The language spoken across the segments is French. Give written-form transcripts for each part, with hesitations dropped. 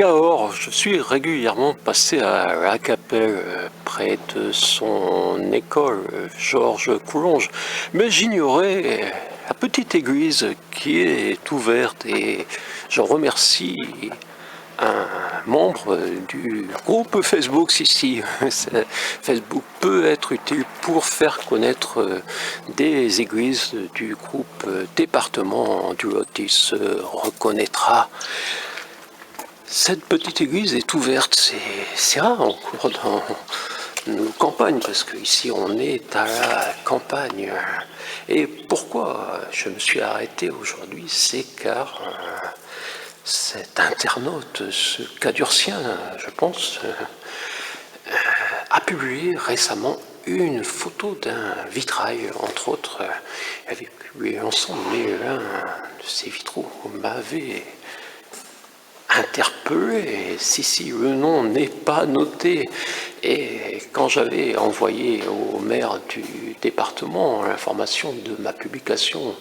Cahors, je suis régulièrement passé à la Capelle, près de son école, Georges Coulonges, mais j'ignorais la petite église qui est ouverte et je remercie un membre du groupe Facebook ici. Facebook peut être utile pour faire connaître des églises du groupe département du Lot. Il se reconnaîtra. Cette petite église est ouverte, c'est rare encore dans nos campagnes, parce qu'ici on est à la campagne. Et pourquoi je me suis arrêté aujourd'hui, c'est car cet internaute, ce cadurcien, je pense, a publié récemment une photo d'un vitrail, entre autres, avec lui ensemble, mais l'un de ces vitraux m'avait interpellé. Si le nom n'est pas noté, et quand j'avais envoyé au maire du département l'information de ma publication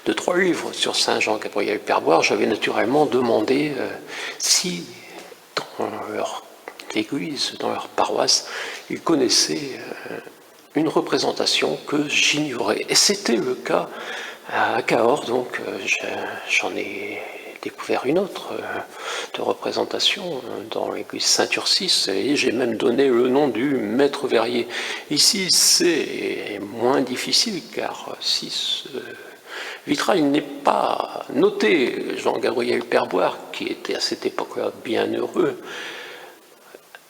de 3 livres sur Saint Jean-Gabriel-Perboire, j'avais naturellement demandé si dans leur église, dans leur paroisse, ils connaissaient une représentation que j'ignorais. Et c'était le cas à Cahors, donc j'en ai découvert une autre de représentation dans l'église Saint-Ursis, et j'ai même donné le nom du maître verrier. Ici, c'est moins difficile, car si ce vitrail n'est pas noté, Jean-Gabriel Perboire, qui était à cette époque-là bien heureux,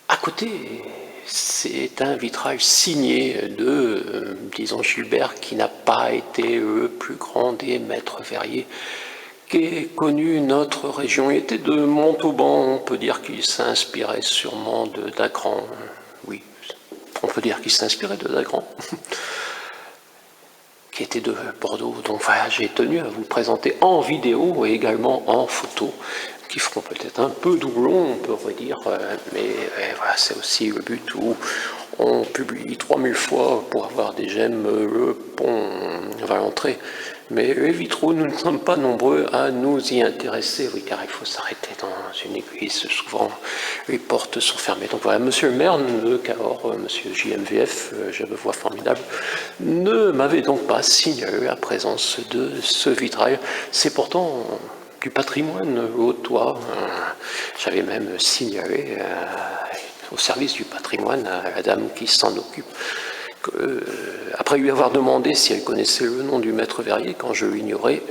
à côté, c'est un vitrail signé de, disons, Gilbert, qui n'a pas été le plus grand des maîtres verriers qu'ait connu notre région. Il était de Montauban, on peut dire qu'il s'inspirait sûrement de Dagran. Oui, on peut dire qu'il s'inspirait de Dagran, qui était de Bordeaux. Donc voilà, j'ai tenu à vous présenter en vidéo et également en photo, qui feront peut-être un peu doublon, on peut redire, mais voilà, c'est aussi le but où on publie 3000 fois pour avoir des j'aime, le pont va l'entrée. Mais les vitraux, nous ne sommes pas nombreux à nous y intéresser, oui, car il faut s'arrêter dans une église, souvent les portes sont fermées. Donc voilà, monsieur le maire de Cahors, monsieur JMVF, je me vois formidable, ne m'avait donc pas signalé la présence de ce vitrail. C'est pourtant du patrimoine hautois. J'avais même signalé au service du patrimoine à la dame qui s'en occupe, que, après lui avoir demandé si elle connaissait le nom du maître verrier, quand je l'ignorais,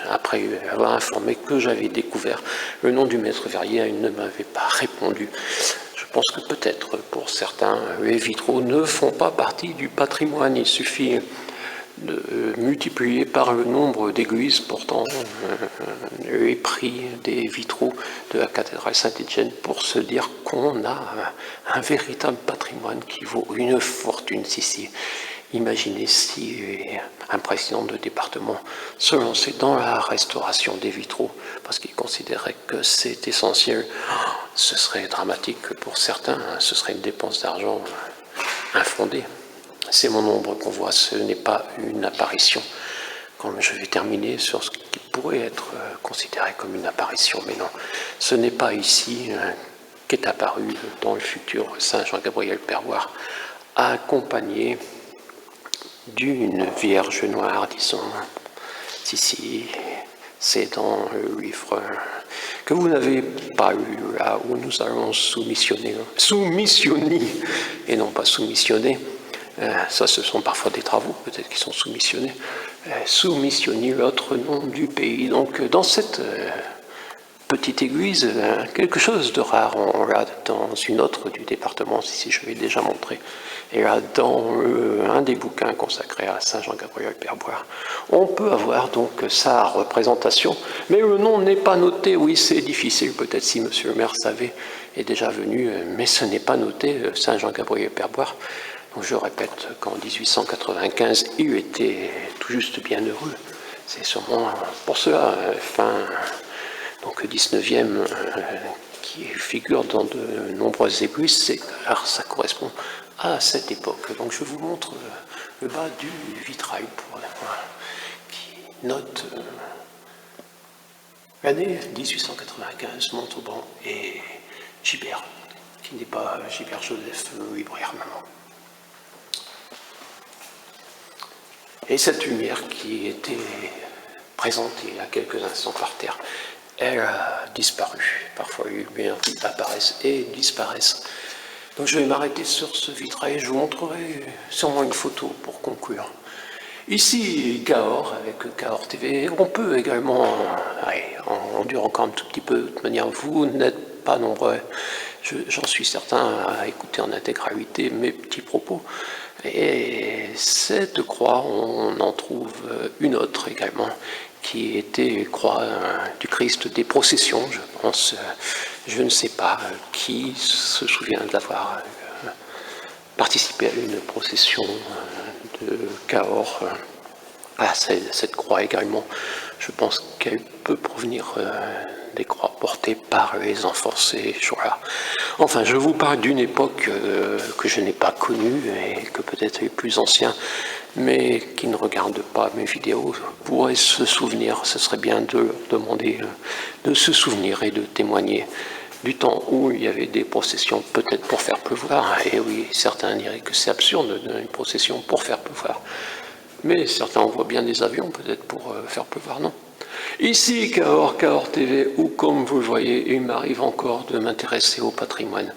après lui avoir informé que j'avais découvert le nom du maître verrier, elle ne m'avait pas répondu. Je pense que peut-être pour certains, les vitraux ne font pas partie du patrimoine. Il suffit de multiplier par le nombre d'églises portant les prix des vitraux de la cathédrale Saint-Étienne pour se dire qu'on a un véritable patrimoine qui vaut une fortune. Imaginez si un président de département se lançait dans la restauration des vitraux parce qu'il considérait que c'est essentiel. Ce serait dramatique pour certains, ce serait une dépense d'argent infondée. C'est mon ombre qu'on voit, ce n'est pas une apparition. Quand je vais terminer sur ce qui pourrait être considéré comme une apparition, mais non, ce n'est pas ici qu'est apparu dans le futur Saint Jean-Gabriel-Perboire, accompagné d'une Vierge noire, disons. Si, c'est dans le livre que vous n'avez pas lu, là où nous allons soumissionner, et non pas soumissionner. Ça, ce sont parfois des travaux, peut-être qui sont soumissionnés. Soumissionner l'autre nom du pays. Donc, dans cette petite église, quelque chose de rare, on l'a dans une autre du département, si je l'ai déjà montré, et là, dans un des bouquins consacrés à Saint Jean-Gabriel-Perboire, on peut avoir donc sa représentation, mais le nom n'est pas noté. Oui, c'est difficile, peut-être si monsieur le maire savait, est déjà venu, mais ce n'est pas noté, Saint Jean-Gabriel-Perboire. Donc je répète qu'en 1895, il était tout juste bien heureux. C'est sûrement pour cela, fin donc 19e, qui figure dans de nombreuses églises, car ça correspond à cette époque. Donc je vous montre le bas du vitrail qui note L'année 1895, Montauban et Gibert, qui n'est pas Gibert Joseph Louis Armand. Et cette lumière qui était présente il y a quelques instants par terre, elle a disparu. Parfois les lumières apparaissent et disparaissent. Donc je vais m'arrêter sur ce vitrail, je vous montrerai sûrement une photo pour conclure. Ici, Cahors, avec Cahors TV, on peut également, on dure encore un tout petit peu, de toute manière, vous n'êtes pas nombreux, j'en suis certain, à écouter en intégralité mes petits propos. Et cette croix, on en trouve une autre également, qui était croix du Christ des processions, je pense. Je ne sais pas qui se souvient d'avoir participé à une procession de Cahors. Cette croix également, je pense qu'elle peut provenir des croix portées par les enfants ces jours-là. Enfin, je vous parle d'une époque que je n'ai pas connue et que peut-être les plus anciens, mais qui ne regardent pas mes vidéos, pourraient se souvenir. Ce serait bien de leur demander de se souvenir et de témoigner du temps où il y avait des processions, peut-être pour faire pleuvoir. Et oui, certains diraient que c'est absurde une procession pour faire pleuvoir. Mais certains envoient bien des avions, peut-être pour faire pleuvoir, non? Ici, Cahors TV, où, comme vous le voyez, il m'arrive encore de m'intéresser au patrimoine.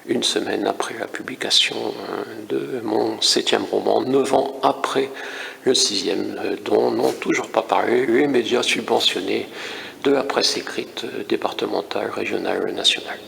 Une semaine après la publication de mon 7e roman, 9 ans après le 6e, dont n'ont toujours pas parlé les médias subventionnés de la presse écrite départementale, régionale, nationale.